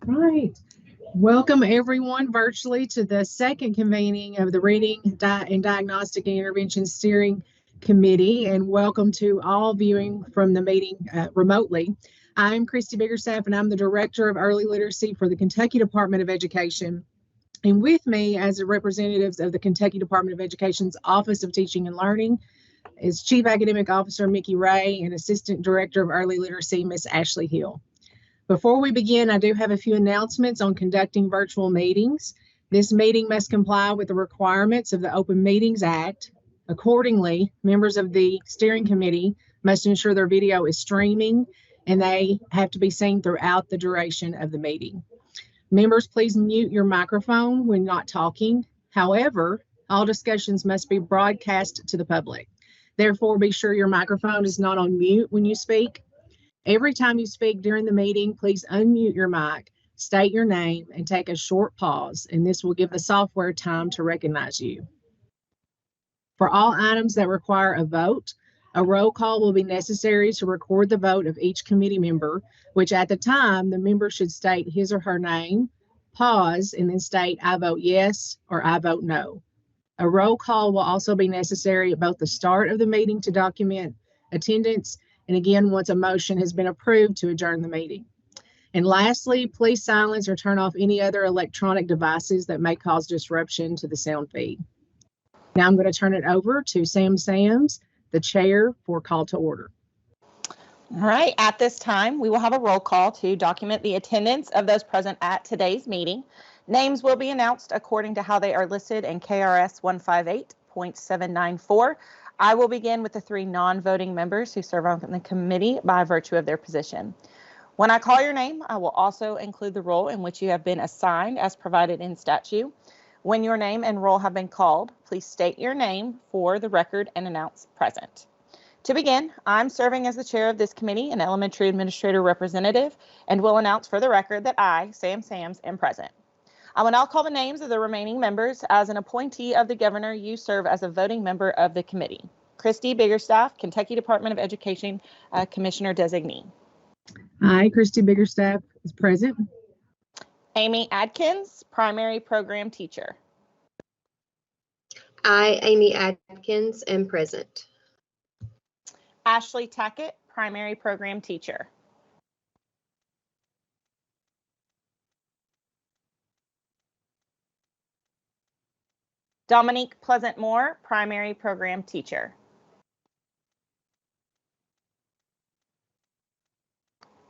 Right. Welcome everyone virtually to the second convening of the Reading and Diagnostic and Intervention Steering Committee, and welcome to all viewing from the meeting remotely. I'm Christy Biggerstaff, and I'm the Director of Early Literacy for the Kentucky Department of Education. And with me as the representatives of the Kentucky Department of Education's Office of Teaching and Learning is Chief Academic Officer Mickey Ray and Assistant Director of Early Literacy, Miss Ashley Hill. Before we begin, I do have a few announcements on conducting virtual meetings. This meeting must comply with the requirements of the Open Meetings Act. Accordingly, members of the steering committee must ensure their video is streaming and they have to be seen throughout the duration of the meeting. Members, please mute your microphone when not talking. However, all discussions must be broadcast to the public. Therefore, be sure your microphone is not on mute when you speak. Every time you speak during the meeting, please unmute your mic, state your name, and take a short pause, and this will give the software time to recognize you. For all items that require a vote, a roll call will be necessary to record the vote of each committee member, which at the time, the member should state his or her name, pause, and then state, "I vote yes," or "I vote no." A roll call will also be necessary at both the start of the meeting to document attendance, and again, once a motion has been approved to adjourn the meeting. And lastly, please silence or turn off any other electronic devices that may cause disruption to the sound feed. Now I'm going to turn it over to Sam Sams, the chair, for call to order. All right, at this time, we will have a roll call to document the attendance of those present at today's meeting. Names will be announced according to how they are listed in KRS 158.794. I will begin with the three non-voting members who serve on the committee by virtue of their position. When I call your name, I will also include the role in which you have been assigned as provided in statute. When your name and role have been called, please state your name for the record and announce present. To begin, I'm serving as the chair of this committee and elementary administrator representative, and will announce for the record that I, Sam Sams, am present. I will now call the names of the remaining members. As an appointee of the governor, you serve as a voting member of the committee. Christy Biggerstaff, Kentucky Department of Education Commissioner Designee. Hi, Christy Biggerstaff is present. Amy Adkins, Primary Program Teacher. I, Amy Adkins, am present. Ashley Tackett, Primary Program Teacher. Dominique Pleasant-Moore, Primary Program Teacher.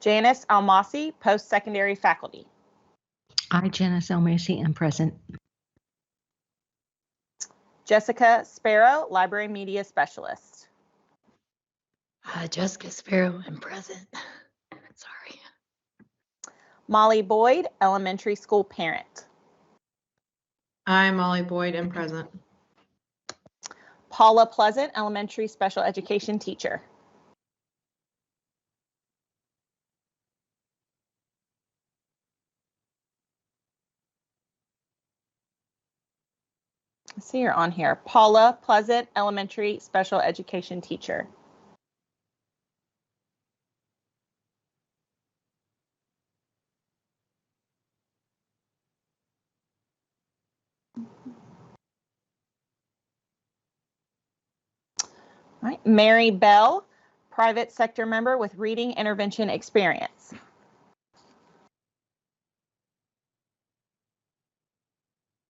Janice Almasi, Post-Secondary Faculty. I, Janice Almasi, am present. Jessica Sparrow, Library Media Specialist. Jessica Sparrow, am present. Sorry. Molly Boyd, Elementary School Parent. I, Molly Boyd, am present. Paula Pleasant, Elementary Special Education Teacher. I see you're on here. Paula Pleasant, Elementary Special Education Teacher. All right. Mary Bell, private sector member with reading intervention experience.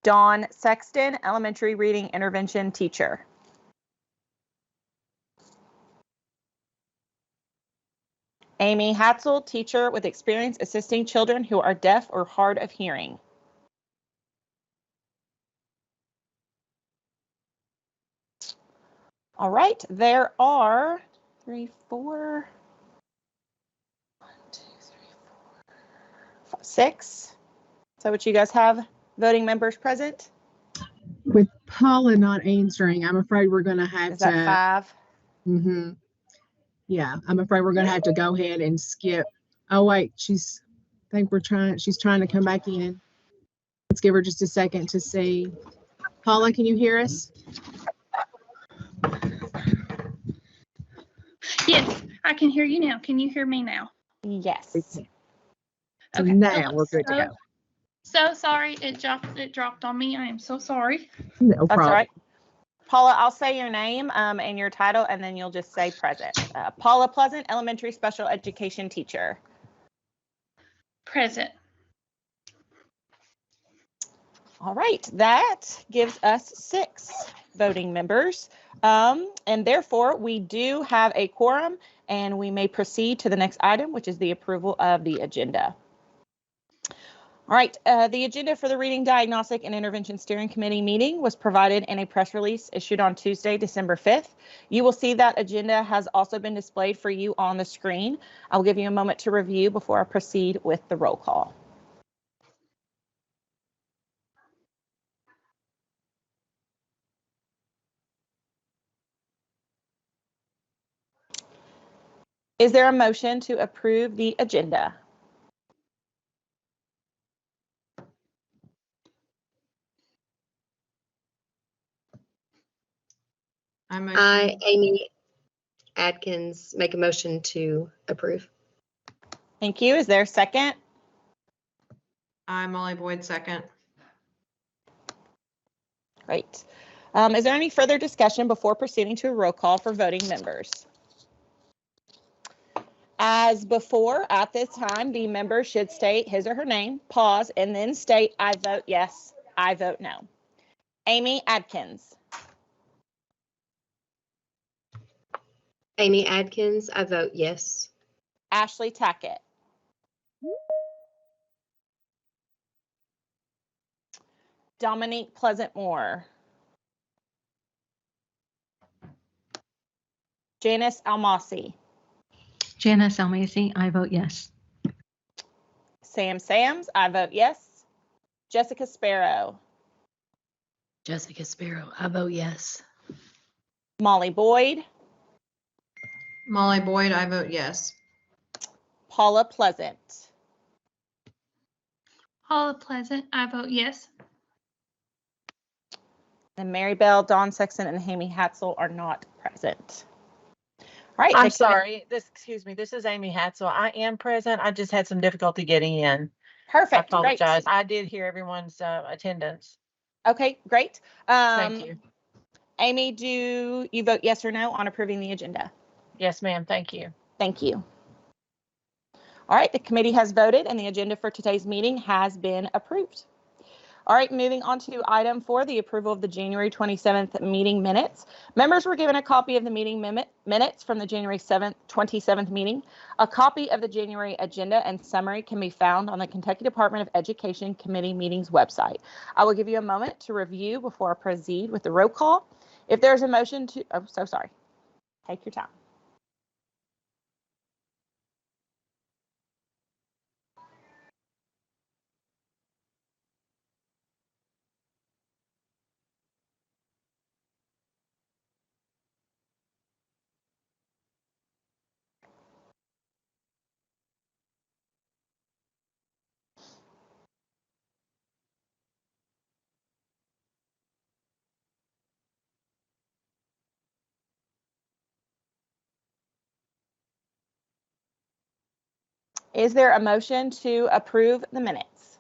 Dawn Sexton, elementary reading intervention teacher. Amy Hatzel, teacher with experience assisting children who are deaf or hard of hearing. All right, there are 3, 4, 1, 2, 3, 4, 5, 6. Is that what you guys have? Voting members present? With Paula not answering, I'm afraid we're going to have Is that 5? Mm-hmm. Yeah, I'm afraid we're going to have to go ahead and skip. Oh, wait, she's trying to come back in. Let's give her just a second to see. Paula, can you hear us? Yes, I can hear you now. Can you hear me now? Yes. So Okay. now we're good to go. So sorry, it dropped on me. I am so sorry. No That's all problem. right. Paula, I'll say your name and your title, and then you'll just say present. Paula Pleasant, elementary special education teacher. Present. All right, that gives us 6 voting members. And therefore, we do have a quorum, and we may proceed to the next item, which is the approval of the agenda. All right, the agenda for the Reading, Diagnostic, and Intervention Steering Committee meeting was provided in a press release issued on Tuesday, December 5th. You will see that agenda has also been displayed for you on the screen. I'll give you a moment to review before I proceed with the roll call. Is there a motion to approve the agenda? I, Amy Adkins, make a motion to approve. Thank you. Is there a second? I'm Molly Boyd, second. Great. Is there any further discussion before proceeding to a roll call for voting members? As before, at this time, the member should state his or her name, pause, and then state, I vote yes, I vote no. Amy Adkins. Amy Adkins, I vote yes. Ashley Tackett. Dominique Pleasant-Moore. Janice Almasi. Janice Almasi, I vote yes. Sam Sams, I vote yes. Jessica Sparrow. Jessica Sparrow, I vote yes. Molly Boyd. Molly Boyd, I vote yes. Paula Pleasant. Paula Pleasant, I vote yes. And Mary Bell, Dawn Sexton, and Amy Hatzel are not present. All right. I'm sorry. Excuse me. This is Amy Hatzel. I am present. I just had some difficulty getting in. Perfect. I apologize. Great. I did hear everyone's attendance. Okay, great. Thank you. Amy, do you vote yes or no on approving the agenda? Yes, ma'am. Thank you. Thank you. All right, the committee has voted and the agenda for today's meeting has been approved. All right, moving on to item 4, the approval of the January 27th meeting minutes. Members were given a copy of the meeting minutes from the January 27th meeting. A copy of the January agenda and summary can be found on the Kentucky Department of Education Committee meetings website. I will give you a moment to review before I proceed with the roll call. If there's a motion to, oh, so sorry. Take your time. Is there a motion to approve the minutes?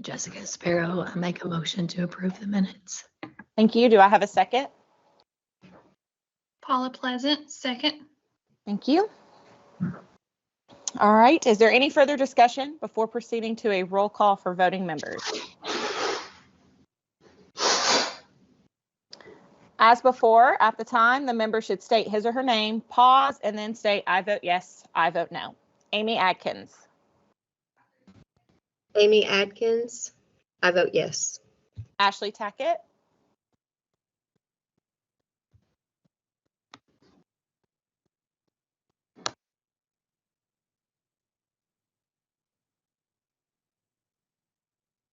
Jessica Sparrow, I make a motion to approve the minutes. Thank you. Do I have a second? Paula Pleasant, second. Thank you. All right. Is there any further discussion before proceeding to a roll call for voting members? As before, at the time, the member should state his or her name, pause, and then state, I vote yes, I vote no. Amy Adkins. Amy Adkins, I vote yes. Ashley Tackett.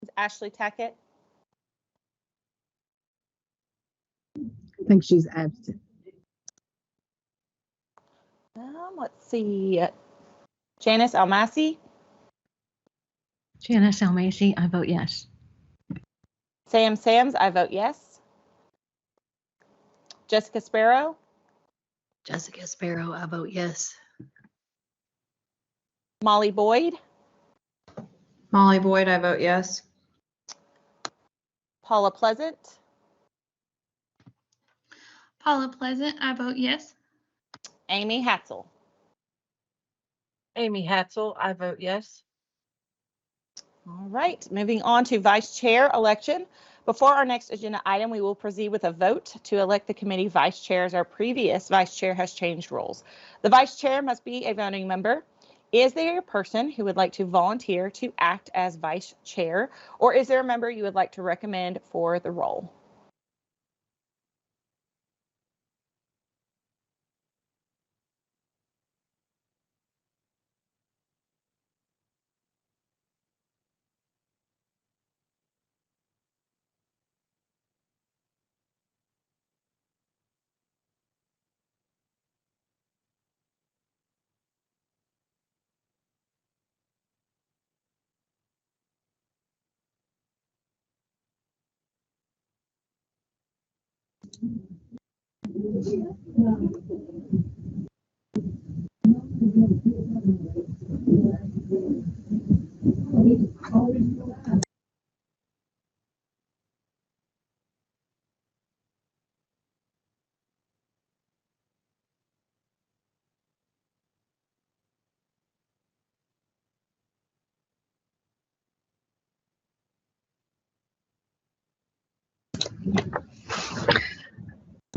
Is Ashley Tackett? I think she's absent. Let's see. Janice Almasi. Janice Almasi, I vote yes. Sam Sams, I vote yes. Jessica Sparrow. Jessica Sparrow, I vote yes. Molly Boyd, Molly Boyd, I vote yes. Paula Pleasant, Paula Pleasant, I vote yes. Amy Hatzel. Amy Hatzel, I vote yes. All right, moving on to vice chair election. Before our next agenda item, we will proceed with a vote to elect the committee vice chair, as our previous vice chair has changed roles. The vice chair must be a voting member. Is there a person who would like to volunteer to act as vice chair, or is there a member you would like to recommend for the role?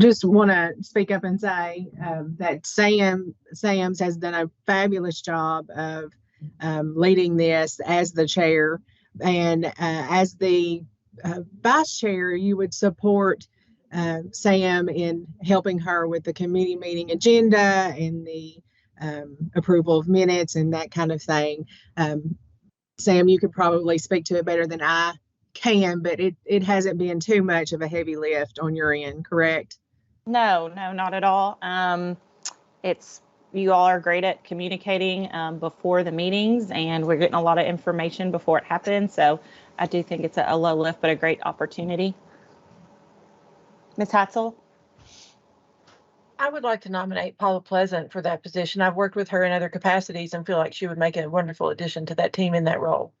Just want to speak up and say that Sam's has done a fabulous job of leading this as the chair, and as the vice chair, you would support Sam in helping her with the committee meeting agenda and the approval of minutes and that kind of thing. Sam, you could probably speak to it better than I can, but it hasn't been too much of a heavy lift on your end, correct? No, not at all. You all are great at communicating before the meetings, and we're getting a lot of information before it happens. So I do think it's a low lift, but a great opportunity. Ms. Hatzel? I would like to nominate Paula Pleasant for that position. I've worked with her in other capacities and feel like she would make a wonderful addition to that team in that role.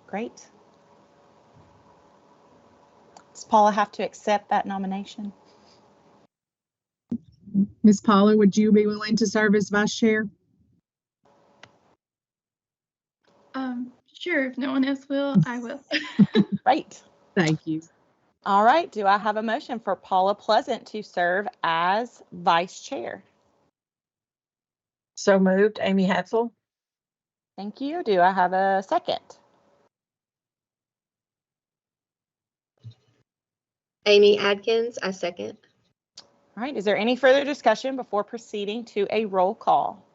Great. Does Paula have to accept that nomination? Ms. Paula, would you be willing to serve as vice chair? Sure, if no one else will, I will. Great. Thank you. All right. Do I have a motion for Paula Pleasant to serve as vice chair? So moved. Amy Hatzel. Thank you. Do I have a second? Amy Adkins, I second. All right. Is there any further discussion before proceeding to a roll call?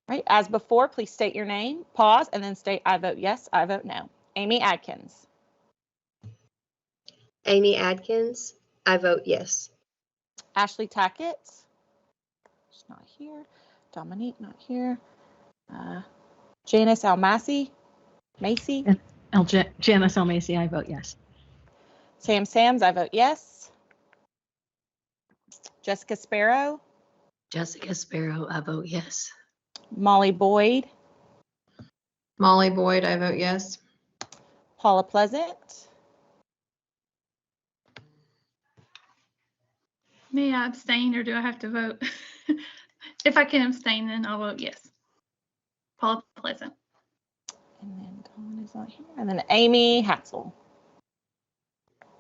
All right. As before, please state your name, pause, and then state I vote yes, I vote no. Amy Adkins. Amy Adkins, I vote yes. Ashley Tackett. She's not here. Dominique, not here. Janice Almasi. Macy. Janice Almasi, I vote yes. Sam Sams, I vote yes. Jessica Sparrow. Jessica Sparrow, I vote yes. Molly Boyd. Molly Boyd, I vote yes. Paula Pleasant. May I abstain or do I have to vote? If I can abstain, then I'll vote yes. Paula Pleasant. And then Colin is not here. And then Amy Hatzel.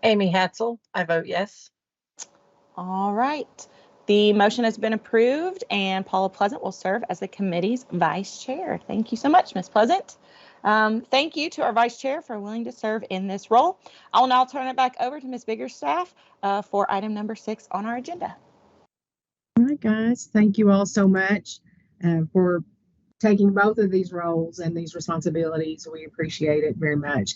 Amy Hatzel, I vote yes. All right. The motion has been approved, and Paula Pleasant will serve as the committee's vice chair. Thank you so much, Ms. Pleasant. Thank you to our vice chair for willing to serve in this role. I'll now turn it back over to Ms. Biggerstaff for item number 6 on our agenda. All right, guys. Thank you all so much for taking both of these roles and these responsibilities. We appreciate it very much.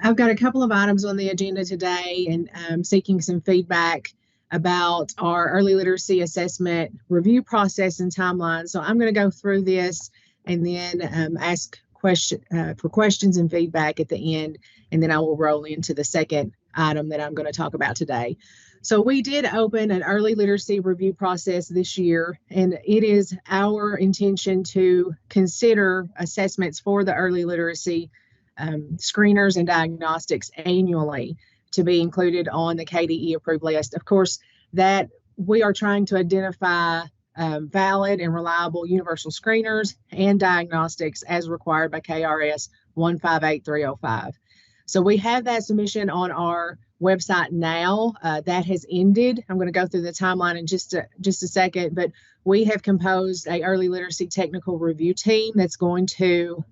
I've got a couple of items on the agenda today, and seeking some feedback about our early literacy assessment review process and timeline. So I'm going to go through this and then ask for questions and feedback at the end, and then I will roll into the second item that I'm going to talk about today. So we did open an early literacy review process this year, and it is our intention to consider assessments for the early literacy screeners and diagnostics annually to be included on the KDE approved list. Of course, that we are trying to identify valid and reliable universal screeners and diagnostics as required by KRS 158305. So we have that submission on our website now. That has ended. I'm going to go through the timeline in just a second, but we have composed a early literacy technical review team that's going to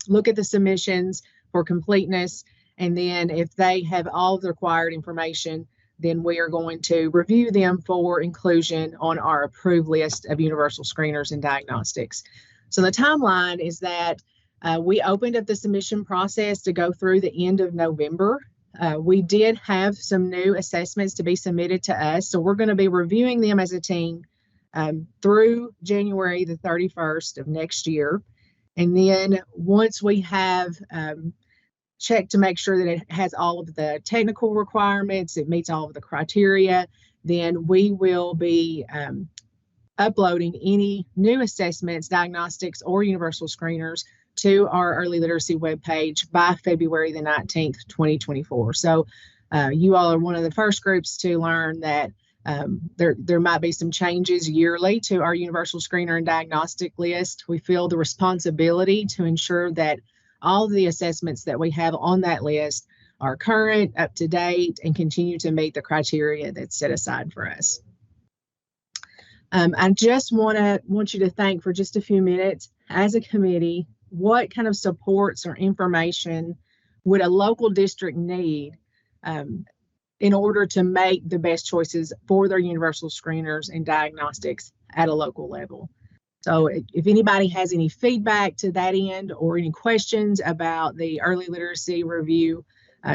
look at the submissions for completeness, and then if they have all the required information, then we are going to review them for inclusion on our approved list of universal screeners and diagnostics. So the timeline is that we opened up the submission process to go through the end of November. We did have some new assessments to be submitted to us, so we're going to be reviewing them as a team through January the 31st of next year. And then once we have checked to make sure that it has all of the technical requirements, it meets all of the criteria, then we will be uploading any new assessments, diagnostics, or universal screeners to our early literacy webpage by February the 19th, 2024. So you all are one of the first groups to learn that there might be some changes yearly to our universal screener and diagnostic list. We feel the responsibility to ensure that all of the assessments that we have on that list are current, up to date, and continue to meet the criteria that's set aside for us. I just want you to think for just a few minutes, as a committee, what kind of supports or information would a local district need in order to make the best choices for their universal screeners and diagnostics at a local level? So if anybody has any feedback to that end or any questions about the early literacy review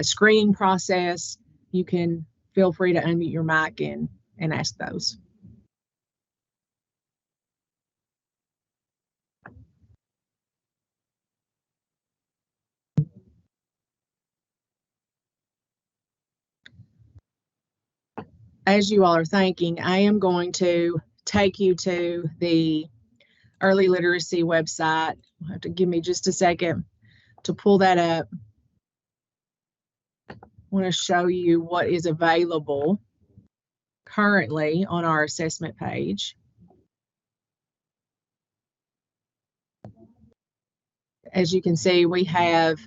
screening process, you can feel free to unmute your mic and ask those. As you all are thinking, I am going to take you to the early literacy website. You'll have to give me just a second to pull that up. I want to show you what is available currently on our assessment page. As you can see, we have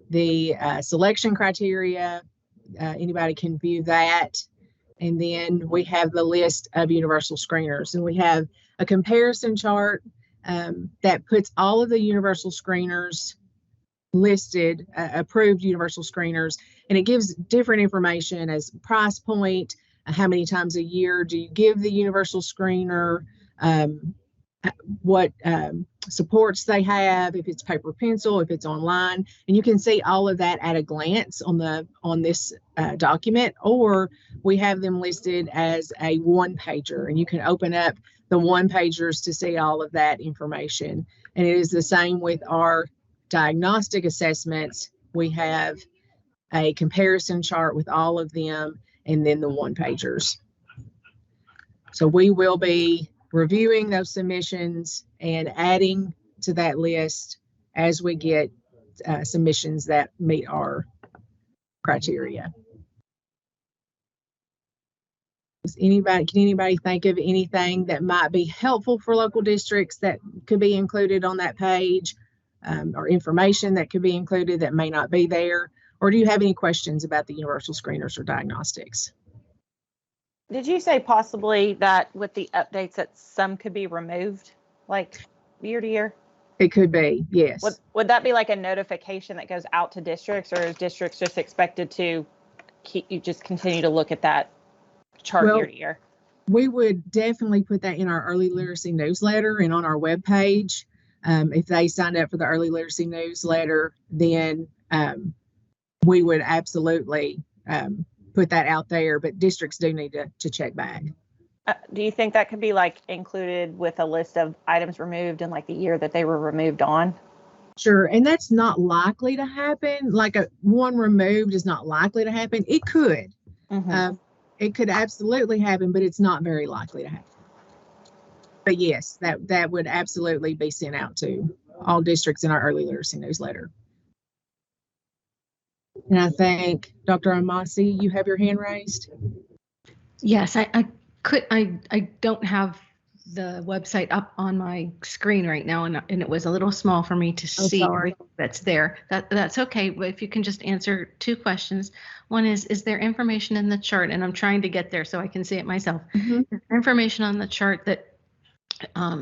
the selection criteria. Anybody can view that. And then we have the list of universal screeners, and we have a comparison chart that puts all of the universal screeners listed, approved universal screeners, and it gives different information as price point, how many times a year do you give the universal screener, what supports they have, if it's paper pencil, if it's online, and you can see all of that at a glance on this document, or we have them listed as a one-pager, and you can open up the one-pagers to see all of that information. And it is the same with our diagnostic assessments. We have a comparison chart with all of them, and then the one-pagers. So we will be reviewing those submissions and adding to that list as we get submissions that meet our criteria. Can anybody think of anything that might be helpful for local districts that could be included on that page, or information that could be included that may not be there? Or do you have any questions about the universal screeners or diagnostics? Did you say possibly that with the updates that some could be removed, like year to year? It could be, yes. Would that be like a notification that goes out to districts, or is districts just expected to just continue to look at that chart year to year? We would definitely put that in our early literacy newsletter and on our webpage. If they signed up for the early literacy newsletter, then we would absolutely put that out there, but districts do need to check back. Do you think that could be like included with a list of items removed and like the year that they were removed on? Sure, and that's not likely to happen. Like a one removed is not likely to happen. It could. Mhm. It could absolutely happen, but it's not very likely to happen. But yes, that would absolutely be sent out to all districts in our early literacy newsletter. And I think Dr. Amasi, you have your hand raised. Yes, I don't have the website up on my screen right now, and it was a little small for me to Oh, see sorry. everything that's there. That's okay, but if you can just answer two questions. One is there information in the chart? And I'm trying to get there so I can see it myself. Mhm. Is there information on the chart that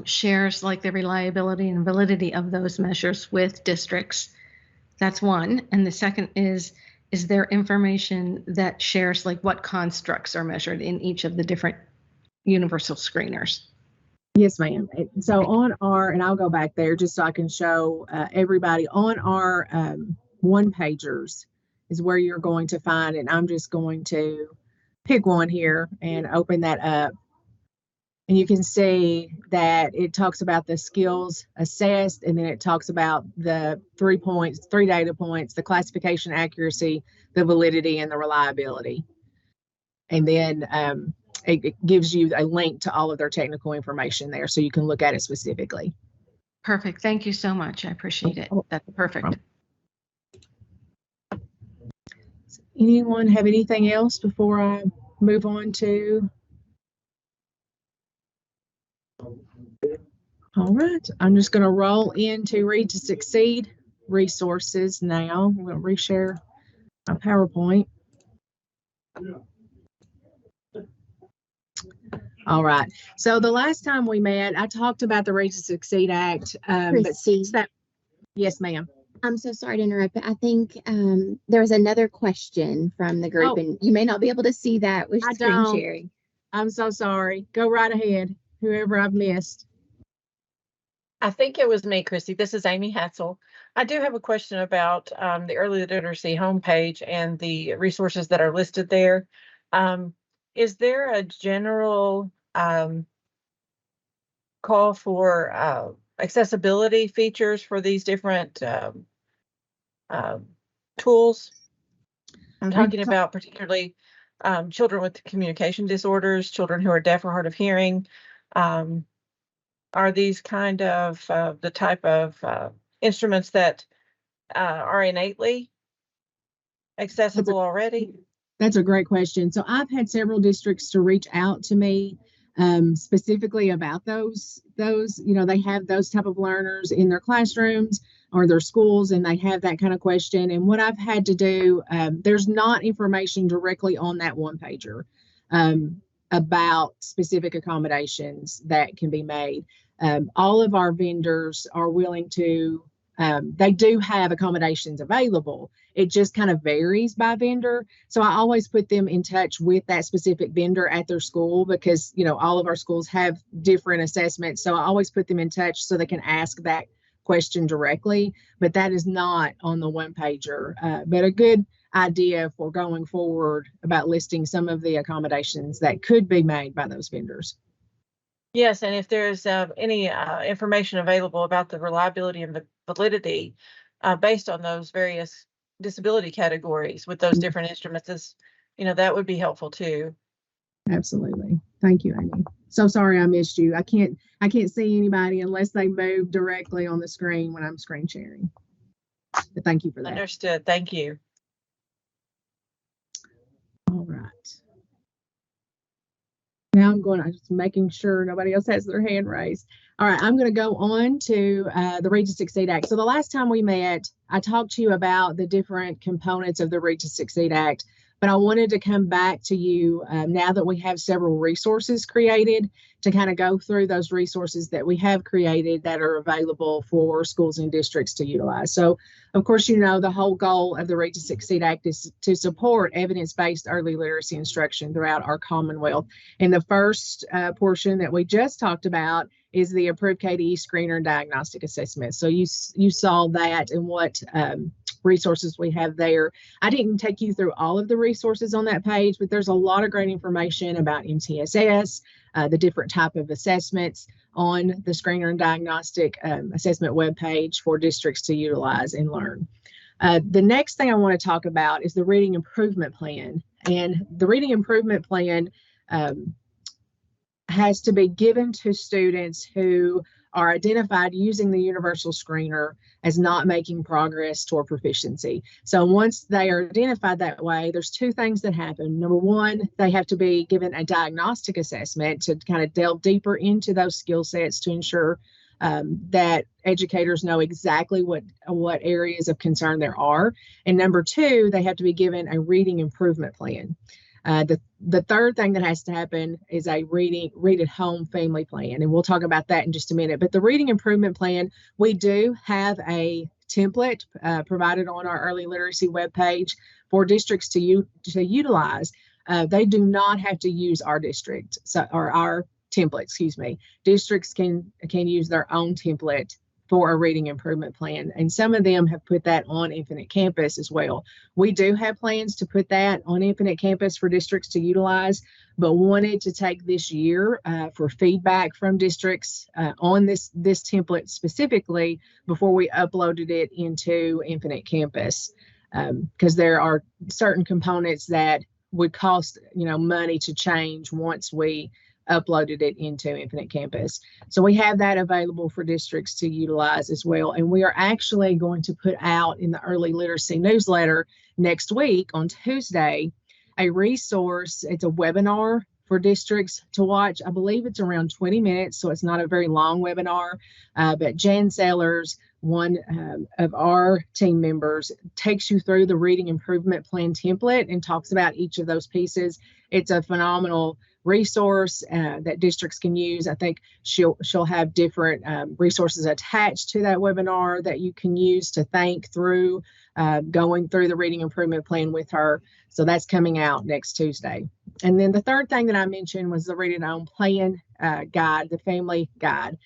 shares like the reliability and validity of those measures with districts? That's one. And the second is there information that shares like what constructs are measured in each of the different universal screeners? Yes, ma'am. So on our, and I'll go back there just so I can show everybody on our one pagers is where you're going to find, and I'm just going to pick one here and open that up. And you can see that it talks about the skills assessed, and then it talks about the 3 points, 3 data points, the classification accuracy, the validity, and the reliability. And then it gives you a link to all of their technical information there so you can look at it specifically. Perfect. Thank you so much. I appreciate it. That's perfect. Does anyone have anything else before I move on to? All right, I'm just going to roll into Read to Succeed resources now. I'm going to reshare my PowerPoint. All right. So the last time we met, I talked about the Read to Succeed Act. But Christy. since that, yes, ma'am. I'm so sorry to interrupt, but I think there was another question from the group, Oh. and you may not be able to see that with I screen don't. sharing. I'm so sorry. Go right ahead, whoever I've missed. I think it was me, Christy. This is Amy Hatzel. I do have a question about the early literacy homepage and the resources that are listed there. Is there a general call for accessibility features for these different tools? I'm talking about particularly children with communication disorders, children who are deaf or hard of hearing. Are these kind of the type of instruments that are innately accessible already? That's a great question. So I've had several districts to reach out to me specifically about those, they have those type of learners in their classrooms or their schools, and they have that kind of question. And what I've had to do, there's not information directly on that one pager about specific accommodations that can be made. All of our vendors are willing to, they do have accommodations available. It just kind of varies by vendor. So I always put them in touch with that specific vendor at their school because, all of our schools have different assessments. So I always put them in touch so they can ask that question directly. But that is not on the one pager. But a good idea for going forward about listing some of the accommodations that could be made by those vendors. Yes, and if there's any information available about the reliability and the validity based on those various disability categories with those different instruments, that would be helpful too. Absolutely. Thank you, Amy. So sorry I missed you. I can't see anybody unless they move directly on the screen when I'm screen sharing. But thank you for that. Understood. Thank you. All right. Now I'm just making sure nobody else has their hand raised. All right, I'm going to go on to the Read to Succeed Act. So the last time we met, I talked to you about the different components of the Read to Succeed Act, but I wanted to come back to you now that we have several resources created to kind of go through those resources that we have created that are available for schools and districts to utilize. So, of course, the whole goal of the Read to Succeed Act is to support evidence-based early literacy instruction throughout our Commonwealth. And the first portion that we just talked about is the approved KDE screener and diagnostic assessment. So you saw that and what resources we have there. I didn't take you through all of the resources on that page, but there's a lot of great information about MTSS, the different type of assessments on the Screener and Diagnostic assessment webpage for districts to utilize and learn. The next thing I want to talk about is the Reading Improvement Plan. And the Reading Improvement Plan has to be given to students who are identified using the universal screener as not making progress toward proficiency. So once they are identified that way, there's two things that happen. Number one, they have to be given a diagnostic assessment to kind of delve deeper into those skill sets to ensure that educators know exactly what areas of concern there are. And number two, they have to be given a reading improvement plan. The third thing that has to happen is a read at home family plan, and we'll talk about that in just a minute. But the reading improvement plan, we do have a template provided on our early literacy webpage for districts to utilize. They do not have to use our district or our template, excuse me. Districts can use their own template for a reading improvement plan, and some of them have put that on Infinite Campus as well. We do have plans to put that on Infinite Campus for districts to utilize, but wanted to take this year for feedback from districts on this template specifically before we uploaded it into Infinite Campus, because there are certain components that would cost money to change once we uploaded it into Infinite Campus. So we have that available for districts to utilize as well. And we are actually going to put out in the early literacy newsletter next week on Tuesday a resource. It's a webinar for districts to watch. I believe it's around 20 minutes, so it's not a very long webinar. But Jan Sellers, one of our team members, takes you through the reading improvement plan template and talks about each of those pieces. It's a phenomenal resource that districts can use. I think she'll have different resources attached to that webinar that you can use to think through going through the reading improvement plan with her. So that's coming out next Tuesday. And then the third thing that I mentioned was the Read at Home Plan guide, the family guide.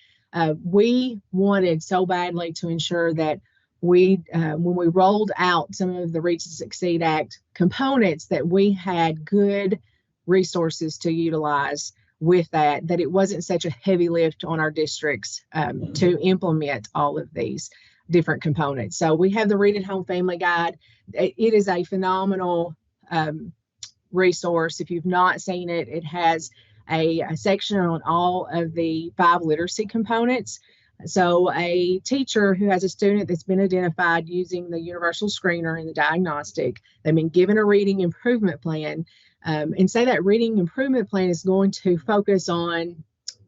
We wanted so badly to ensure that when we rolled out some of the Read to Succeed Act components, that we had good resources to utilize with that it wasn't such a heavy lift on our districts to implement all of these different components. So we have the Read at Home Family Guide. It is a phenomenal resource. If you've not seen it, it has a section on all of the 5 literacy components. So a teacher who has a student that's been identified using the universal screener and the diagnostic, they've been given a reading improvement plan, and say that reading improvement plan is going to focus on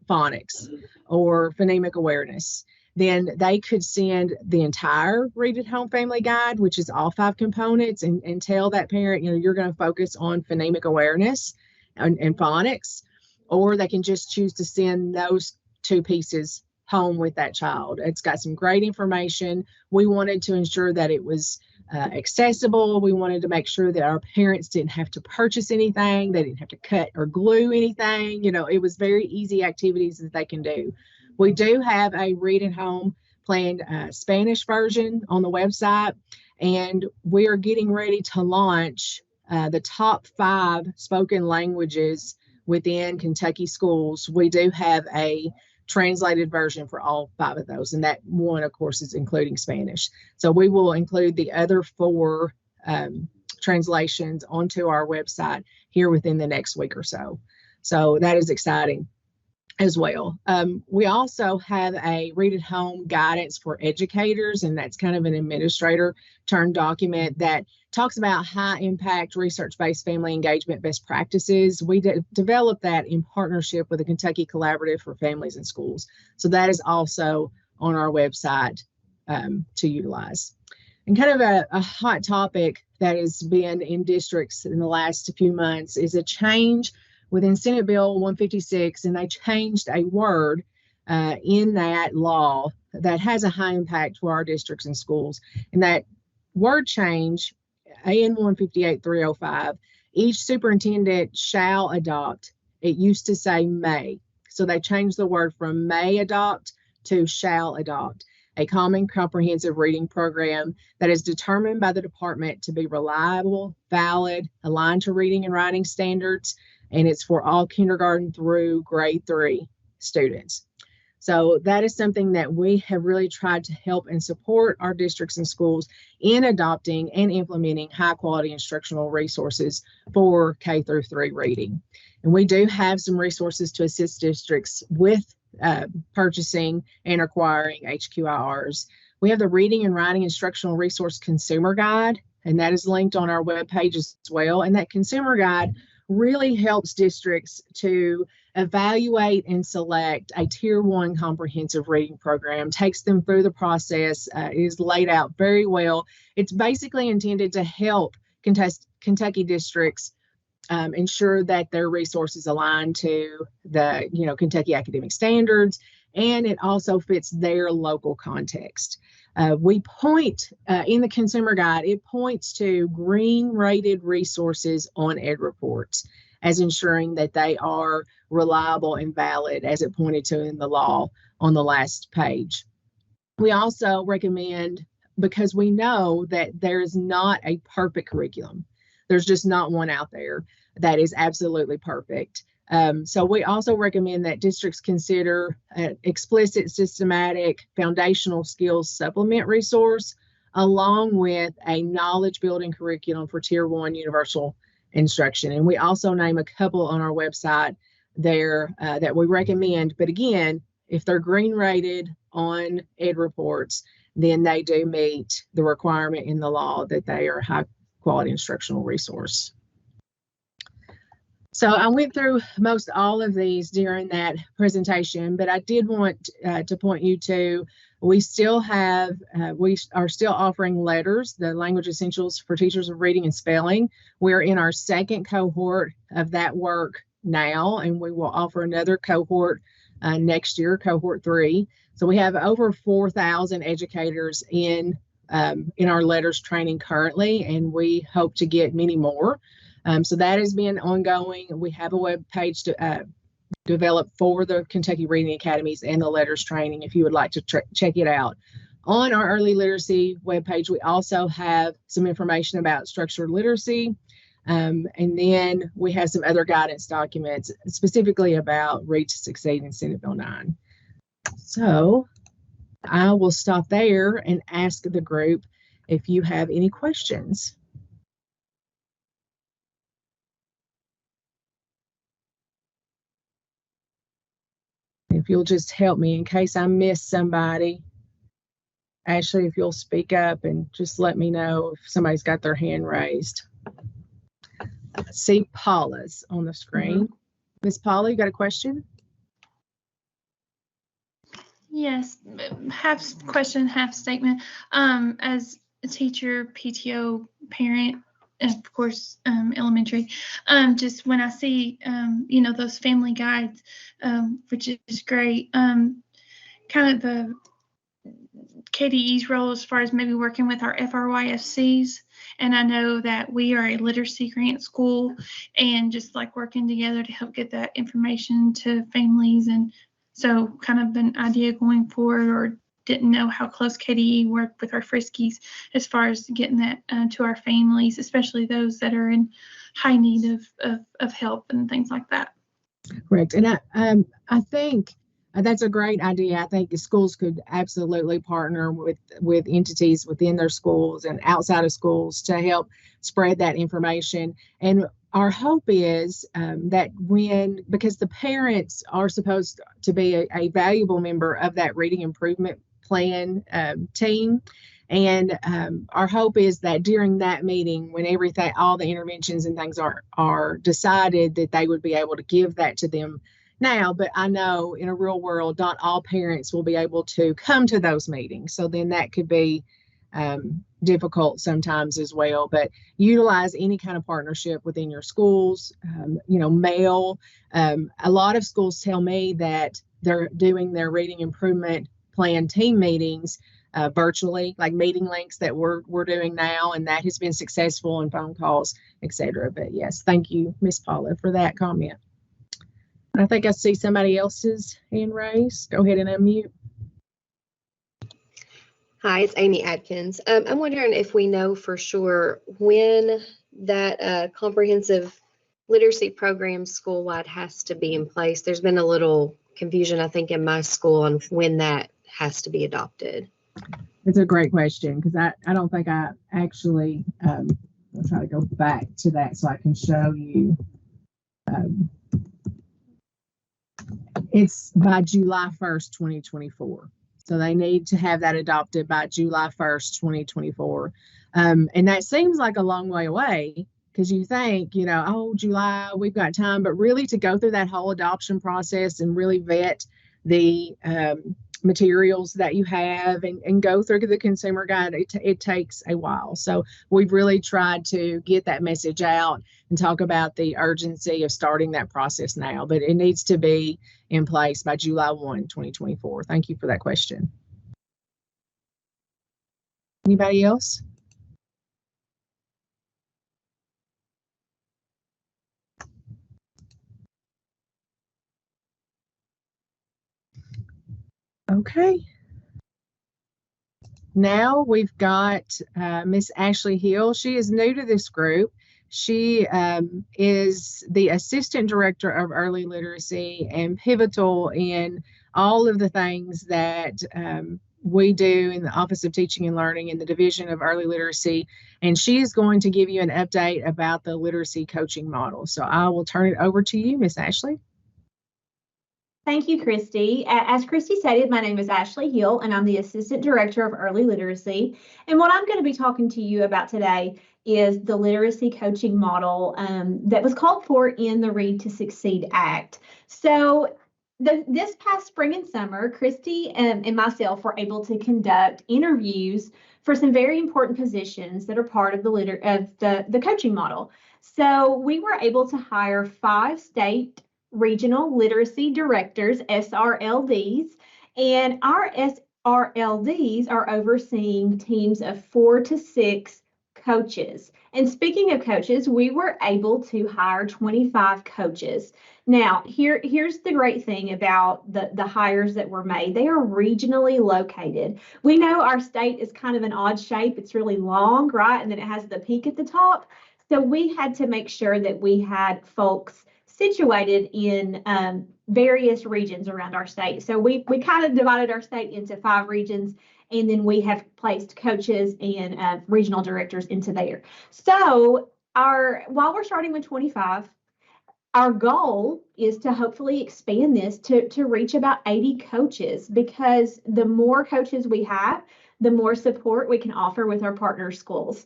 phonics or phonemic awareness, then they could send the entire Read at Home Family Guide, which is all 5 components, and tell that parent, you're going to focus on phonemic awareness and phonics, or they can just choose to send those 2 pieces home with that child. It's got some great information. We wanted to ensure that it was accessible. We wanted to make sure that our parents didn't have to purchase anything. They didn't have to cut or glue anything. It was very easy activities that they can do. We do have a Read at Home planned Spanish version on the website, and we are getting ready to launch the top 5 spoken languages within Kentucky schools. We do have a translated version for all 5 of those, and that one, of course, is including Spanish. So we will include the other 4 translations onto our website here within the next week or so. So that is exciting as well. We also have a Read at Home guidance for educators, and that's kind of an administrator turned document that talks about high impact research-based family engagement best practices. We developed that in partnership with the Kentucky Collaborative for Families and Schools. So that is also on our website to utilize. And kind of a hot topic that has been in districts in the last few months is a change within Senate Bill 156, and they changed a word in that law that has a high impact for our districts and schools. And that word change, AN 158-305, each superintendent shall adopt. It used to say may. So they changed the word from may adopt to shall adopt a common comprehensive reading program that is determined by the department to be reliable, valid, aligned to reading and writing standards, and it's for all kindergarten through grade 3 students. So that is something that we have really tried to help and support our districts and schools in adopting and implementing high quality instructional resources for K through 3 reading. And we do have some resources to assist districts with purchasing and acquiring HQIRs. We have the Reading and Writing Instructional Resource Consumer Guide, and that is linked on our webpage as well. And that consumer guide really helps districts to evaluate and select a Tier 1 comprehensive reading program, takes them through the process, is laid out very well. It's basically intended to help Kentucky districts ensure that their resources align to the Kentucky academic standards, and it also fits their local context. We point in the consumer guide, it points to green rated resources on Ed Reports as ensuring that they are reliable and valid as it pointed to in the law on the last page. We also recommend, because we know that there is not a perfect curriculum, there's just not one out there that is absolutely perfect. So we also recommend that districts consider an explicit, systematic, foundational skills supplement resource, along with a knowledge building curriculum for Tier 1 universal instruction. And we also name a couple on our website there that we recommend. But again, if they're green rated on Ed Reports, then they do meet the requirement in the law that they are a high quality instructional resource. So I went through most all of these during that presentation, but I did want to point you to, we are still offering letters, the language essentials for teachers of reading and spelling. We're in our second cohort of that work now, and we will offer another cohort next year, cohort 3. So we have over 4,000 educators in our letters training currently, and we hope to get many more. So that has been ongoing. We have a web page to develop for the Kentucky Reading Academies and the letters training if you would like to check it out. On our early literacy webpage, we also have some information about structured literacy. And then we have some other guidance documents specifically about Read to Succeed in Senate Bill 9. So I will stop there and ask the group if you have any questions. If you'll just help me in case I miss somebody. Ashley, if you'll speak up and just let me know if somebody's got their hand raised. See Paula's on the screen. Miss Paula, you got a question? Yes, half question, half statement. As a teacher, PTO, parent, and of course, elementary, just when I see, those family guides, which is great, kind of the KDE's role as far as maybe working with our FRYFCs. And I know that we are a literacy grant school, and just like working together to help get that information to families. And so kind of an idea going forward, or didn't know how close KDE worked with our Friskies as far as getting that to our families, especially those that are in high need of help and things like that. Correct. And I think that's a great idea. I think schools could absolutely partner with entities within their schools and outside of schools to help spread that information. And our hope is that because the parents are supposed to be a valuable member of that reading improvement plan team. And our hope is that during that meeting, when all the interventions and things are decided, that they would be able to give that to them now. But I know in a real world, not all parents will be able to come to those meetings. So then that could be difficult sometimes as well. But utilize any kind of partnership within your schools, mail. A lot of schools tell me that they're doing their reading improvement plan team meetings virtually, like meeting links that we're doing now, and that has been successful, and phone calls, etc. But yes, thank you, Miss Paula, for that comment. I think I see somebody else's hand raised. Go ahead and unmute. Hi, it's Amy Adkins. I'm wondering if we know for sure when that comprehensive literacy program school-wide has to be in place. There's been a little confusion, I think, in my school on when that has to be adopted. It's a great question because I don't think I actually, I'll try to go back to that so I can show you. It's by July 1st, 2024. So they need to have that adopted by July 1st, 2024. And that seems like a long way away because you think, oh, July, we've got time. But really to go through that whole adoption process and really vet the materials that you have and go through the consumer guide, it takes a while. So we've really tried to get that message out and talk about the urgency of starting that process now. But it needs to be in place by July 1, 2024. Thank you for that question. Anybody else? Okay. Now we've got Miss Ashley Hill. She is new to this group. She is the Assistant Director of Early Literacy and pivotal in all of the things that we do in the Office of Teaching and Learning in the Division of Early Literacy. And she is going to give you an update about the literacy coaching model. So I will turn it over to you, Miss Ashley. Thank you, Christy. As Christy stated, my name is Ashley Hill, and I'm the Assistant Director of Early Literacy. And what I'm going to be talking to you about today is the literacy coaching model that was called for in the Read to Succeed Act. So this past spring and summer, Christy and myself were able to conduct interviews for some very important positions that are part of the coaching model. So we were able to hire 5 state regional literacy directors, SRLDs, and our SRLDs are overseeing teams of 4 to 6 coaches. And speaking of coaches, we were able to hire 25 coaches. Now, here's the great thing about the hires that were made. They are regionally located. We know our state is kind of an odd shape. It's really long, right? And then it has the peak at the top. So we had to make sure that we had folks situated in various regions around our state. So we kind of divided our state into 5 regions, and then we have placed coaches and regional directors into there. So while we're starting with 25, our goal is to hopefully expand this to reach about 80 coaches, because the more coaches we have, the more support we can offer with our partner schools.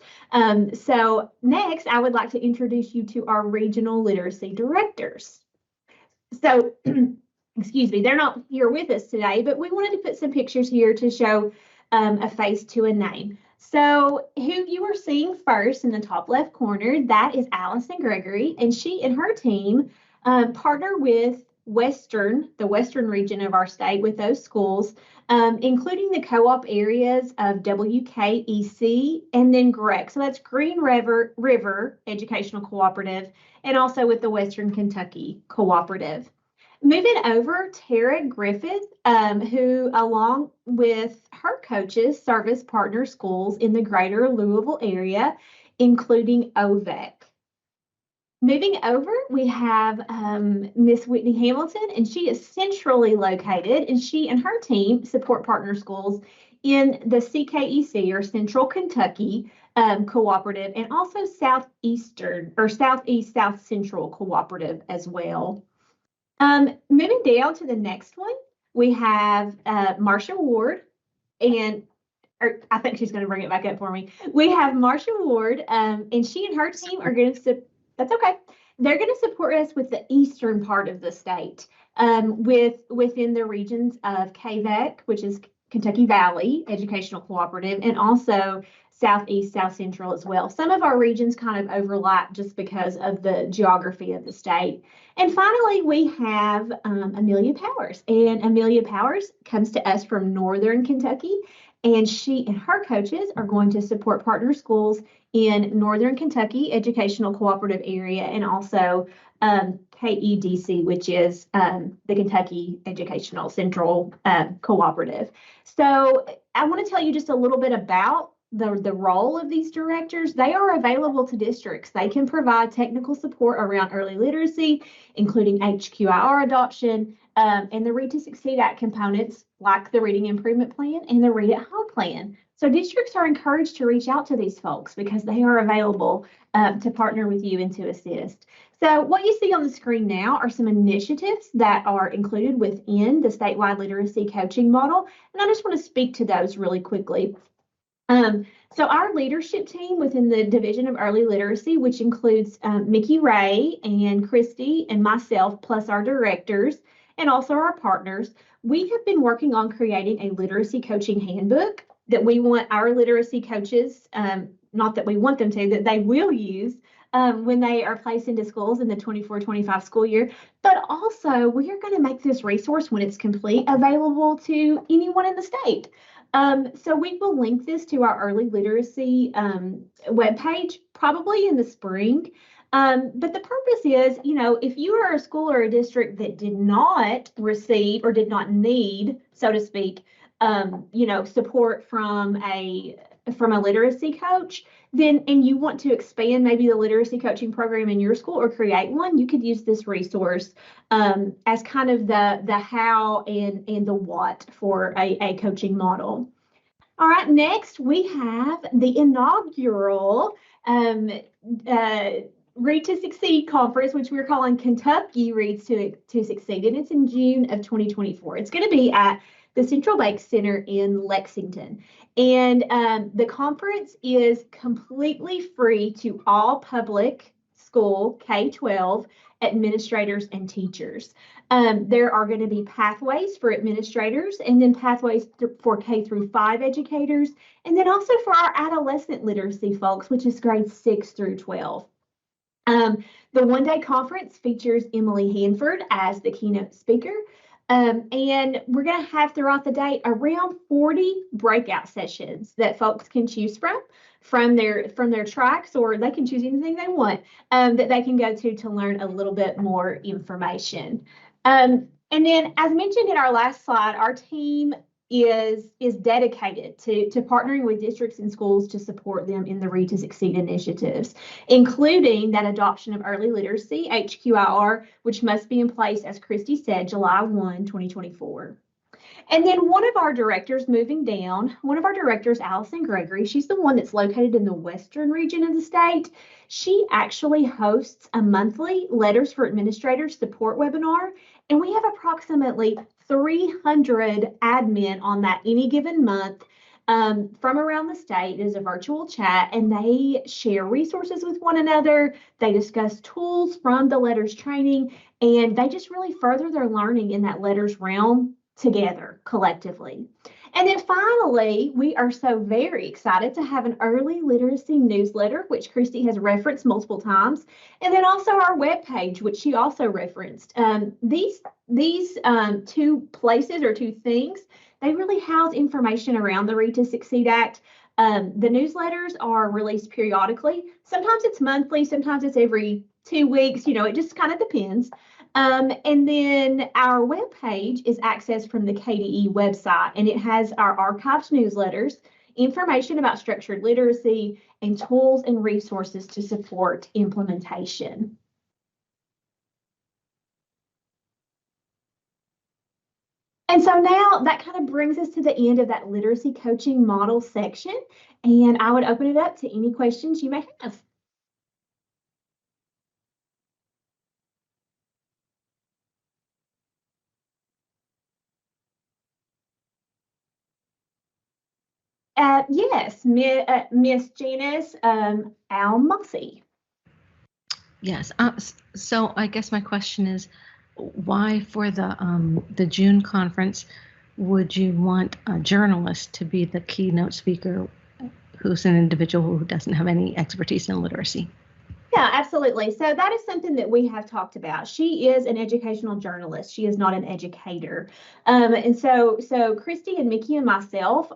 So next, I would like to introduce you to our regional literacy directors. So, excuse me, they're not here with us today, but we wanted to put some pictures here to show a face to a name. So who you are seeing first in the top left corner, that is Allison Gregory, and she and her team partner with the western region of our state with those schools, including the co-op areas of WKEC and then GREC. So that's Green River Educational Cooperative, and also with the Western Kentucky Cooperative. Moving over, Tara Griffith, who along with her coaches service partner schools in the greater Louisville area, including OVEC. Moving over, we have Miss Whitney Hamilton, and she is centrally located, and she and her team support partner schools in the CKEC, or Central Kentucky Cooperative, and also Southeast South Central Cooperative as well. Moving down to the next one, we have Marcia Ward, I think she's going to bring it back up for me. We have Marcia Ward, and she and her team are going to, that's okay. They're going to support us with the eastern part of the state, within the regions of KVEC, which is Kentucky Valley Educational Cooperative, and also Southeast, South Central as well. Some of our regions kind of overlap just because of the geography of the state. And finally, we have Amelia Powers. And Amelia Powers comes to us from Northern Kentucky, and she and her coaches are going to support partner schools in Northern Kentucky Educational Cooperative Area, and also KEDC, which is the Kentucky Educational Central Cooperative. So I want to tell you just a little bit about the role of these directors. They are available to districts. They can provide technical support around early literacy, including HQIR adoption, and the Read to Succeed Act components like the Reading Improvement Plan and the Read at Home Plan. So districts are encouraged to reach out to these folks because they are available to partner with you and to assist. So what you see on the screen now are some initiatives that are included within the statewide literacy coaching model. And I just want to speak to those really quickly. So our leadership team within the Division of Early Literacy, which includes Mickey Ray and Christy and myself, plus our directors and also our partners, we have been working on creating a literacy coaching handbook that we want our literacy coaches, not that we want them to, that they will use when they are placed into schools in the 24-25 school year. But also, we are going to make this resource, when it's complete, available to anyone in the state. So we will link this to our early literacy webpage probably in the spring. But the purpose is, if you are a school or a district that did not receive or did not need, so to speak, support from a literacy coach, then, and you want to expand maybe the literacy coaching program in your school or create one, you could use this resource as kind of the how and the what for a coaching model. All right, next we have the inaugural Read to Succeed conference, which we're calling Kentucky Reads to Succeed, and it's in June of 2024. It's going to be at the Central Bank Center in Lexington. And the conference is completely free to all public school K-12 administrators and teachers. There are going to be pathways for administrators, and then pathways for K-5 educators, and then also for our adolescent literacy folks, which is grades 6 through 12. The one-day conference features Emily Hanford as the keynote speaker. And we're going to have throughout the day around 40 breakout sessions that folks can choose from their tracks, or they can choose anything they want that they can go to learn a little bit more information. And then, as mentioned in our last slide, our team is dedicated to partnering with districts and schools to support them in the Read to Succeed initiatives, including that adoption of early literacy, HQIR, which must be in place, as Christy said, July 1, 2024. And then one of our directors, Allison Gregory, she's the one that's located in the western region of the state. She actually hosts a monthly Letters for Administrators support webinar, and we have approximately 300 admin on that any given month from around the state. It is a virtual chat, and they share resources with one another. They discuss tools from the Letters training, and they just really further their learning in that Letters realm together collectively. And then finally, we are so very excited to have an early literacy newsletter, which Christy has referenced multiple times, and then also our webpage, which she also referenced. These two places or two things, they really house information around the Read to Succeed Act. The newsletters are released periodically. Sometimes it's monthly, sometimes it's every 2 weeks. It just kind of depends. And then our webpage is accessed from the KDE website, and it has our archived newsletters, information about structured literacy, and tools and resources to support implementation. And so now that kind of brings us to the end of that literacy coaching model section, and I would open it up to any questions you may have. Yes, Miss Janice Almasi. Yes. So I guess my question is, why for the June conference would you want a journalist to be the keynote speaker who's an individual who doesn't have any expertise in literacy? Yeah, absolutely. So that is something that we have talked about. She is an educational journalist. She is not an educator. And so Christy and Mickey and myself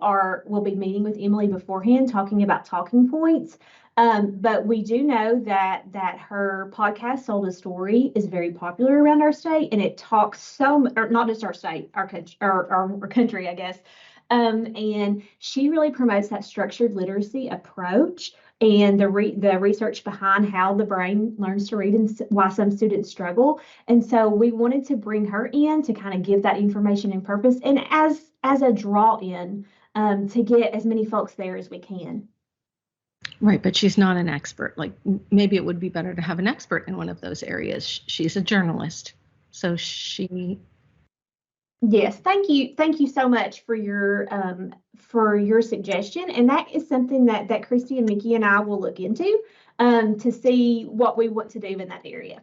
will be meeting with Emily beforehand, talking about talking points. But we do know that her podcast, Sold a Story, is very popular around our state, and it talks or not just our state, our country, or our country, I guess. And she really promotes that structured literacy approach and the research behind how the brain learns to read and why some students struggle. And so we wanted to bring her in to kind of give that information and purpose, and as a draw in to get as many folks there as we can. Right, but she's not an expert. Like maybe it would be better to have an expert in one of those areas. She's a journalist, so she. Yes, thank you so much for your suggestion, and that is something that Christy and Mickey and I will look into to see what we want to do in that area.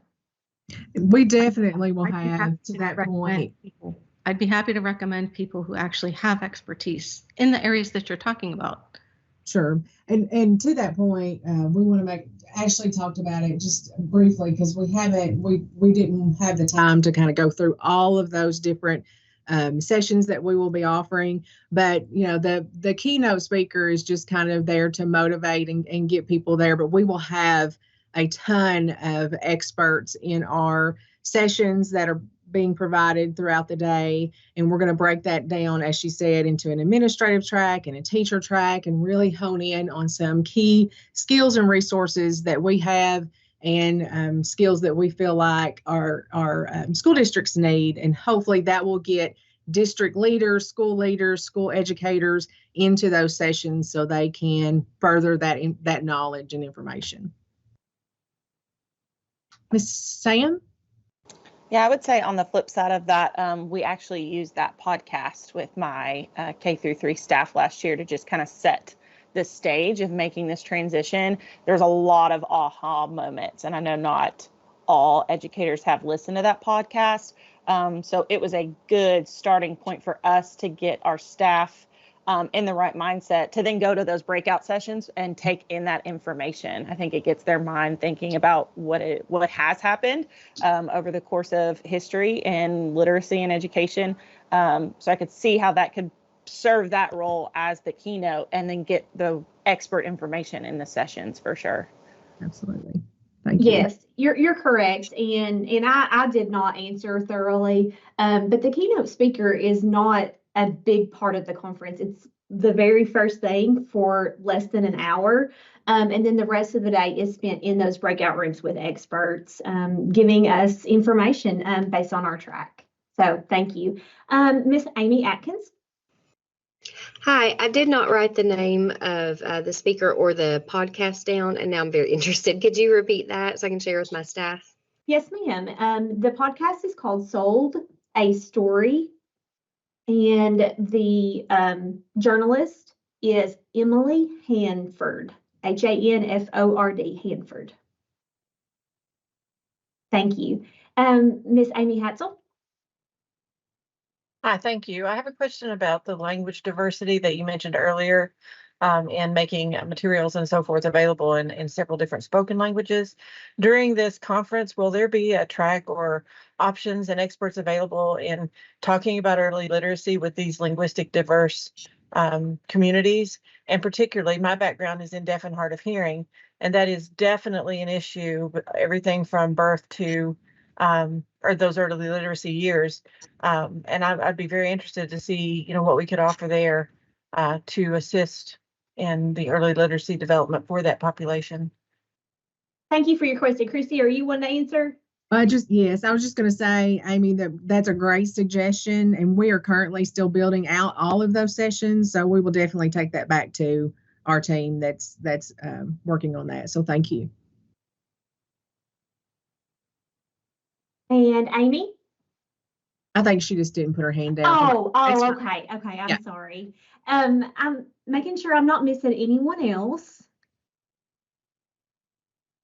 We definitely will I'd be have happy to that point. recommend people. I'd be happy to recommend people who actually have expertise in the areas that you're talking about. Sure. And to that point, we want to make, Ashley talked about it just briefly because we didn't have the time to kind of go through all of those different sessions that we will be offering. But, the keynote speaker is just kind of there to motivate and get people there. But we will have a ton of experts in our sessions that are being provided throughout the day. And we're going to break that down, as she said, into an administrative track and a teacher track and really hone in on some key skills and resources that we have and skills that we feel like our school districts need. And hopefully that will get district leaders, school educators into those sessions so they can further that knowledge and information. Ms. Sam? Yeah, I would say on the flip side of that, we actually used that podcast with my K through 3 staff last year to just kind of set the stage of making this transition. There's a lot of aha moments, and I know not all educators have listened to that podcast. So it was a good starting point for us to get our staff in the right mindset to then go to those breakout sessions and take in that information. I think it gets their mind thinking about what has happened over the course of history and literacy and education. So I could see how that could serve that role as the keynote and then get the expert information in the sessions for sure. Absolutely. Thank you. Yes, you're correct. And I did not answer thoroughly, but the keynote speaker is not a big part of the conference. It's the very first thing for less than an hour. And then the rest of the day is spent in those breakout rooms with experts, giving us information based on our track. So thank you. Miss Amy Atkins. Hi, I did not write the name of the speaker or the podcast down, and now I'm very interested. Could you repeat that so I can share with my staff? Yes, ma'am. The podcast is called Sold a Story, and the journalist is Emily Hanford, Hanford, Hanford. Thank you. Miss Amy Hatzel. Hi, thank you. I have a question about the language diversity that you mentioned earlier, and making materials and so forth available in several different spoken languages. During this conference, will there be a track or options and experts available in talking about early literacy with these linguistic diverse communities? And particularly, my background is in deaf and hard of hearing, and that is definitely an issue, everything from birth to or those early literacy years. And I'd be very interested to see, what we could offer there to assist in the early literacy development for that population. Thank you for your question. Christy, are you one to answer? Yes, I was just going to say, Amy, that's a great suggestion, and we are currently still building out all of those sessions, so we will definitely take that back to our team that's working on that. So thank you. And Amy? I think she just didn't put her hand down. Okay. I'm sorry. I'm making sure I'm not missing anyone else.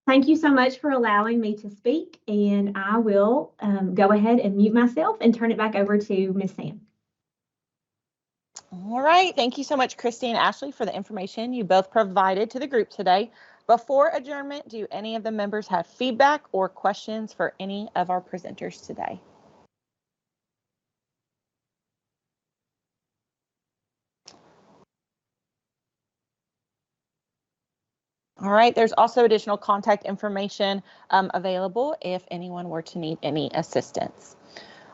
Thank you so much for allowing me to speak, and I will go ahead and mute myself and turn it back over to Miss Sam. All right. Thank you so much, Christy and Ashley, for the information you both provided to the group today. Before adjournment, do any of the members have feedback or questions for any of our presenters today? All right, there's also additional contact information available if anyone were to need any assistance.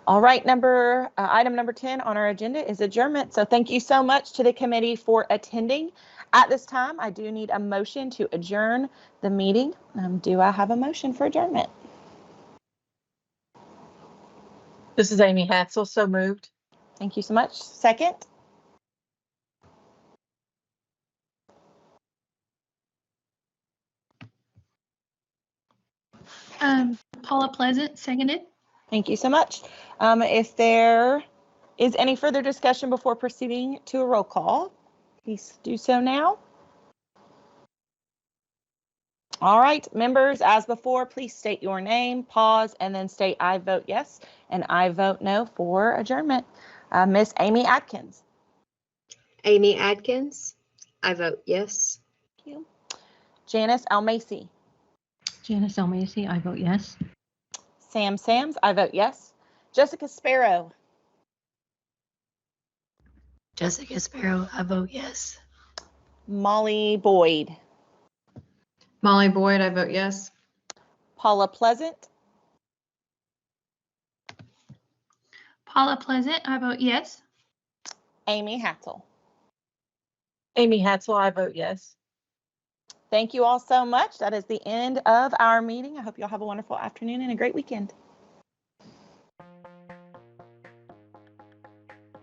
All right, item number 10 on our agenda is adjournment. So thank you so much to the committee for attending. At this time, I do need a motion to adjourn the meeting. Do I have a motion for adjournment? This is Amy Hatzel, so moved. Thank you so much. Second? Paula Pleasant, seconded. Thank you so much. If there is any further discussion before proceeding to a roll call, please do so now. All right, members, as before, please state your name, pause, and then state I vote yes and I vote no for adjournment. Miss Amy Atkins. Amy Adkins, I vote yes. Thank you. Janice Almacy. Janice Elmacy, I vote yes. Sam Sams, I vote yes. Jessica Sparrow. Jessica Sparrow, I vote yes. Molly Boyd. Molly Boyd, I vote yes. Paula Pleasant. Paula Pleasant, I vote yes. Amy Hatzel. Amy Hatzel, I vote yes. Thank you all so much. That is the end of our meeting. I hope you all have a wonderful afternoon and a great weekend.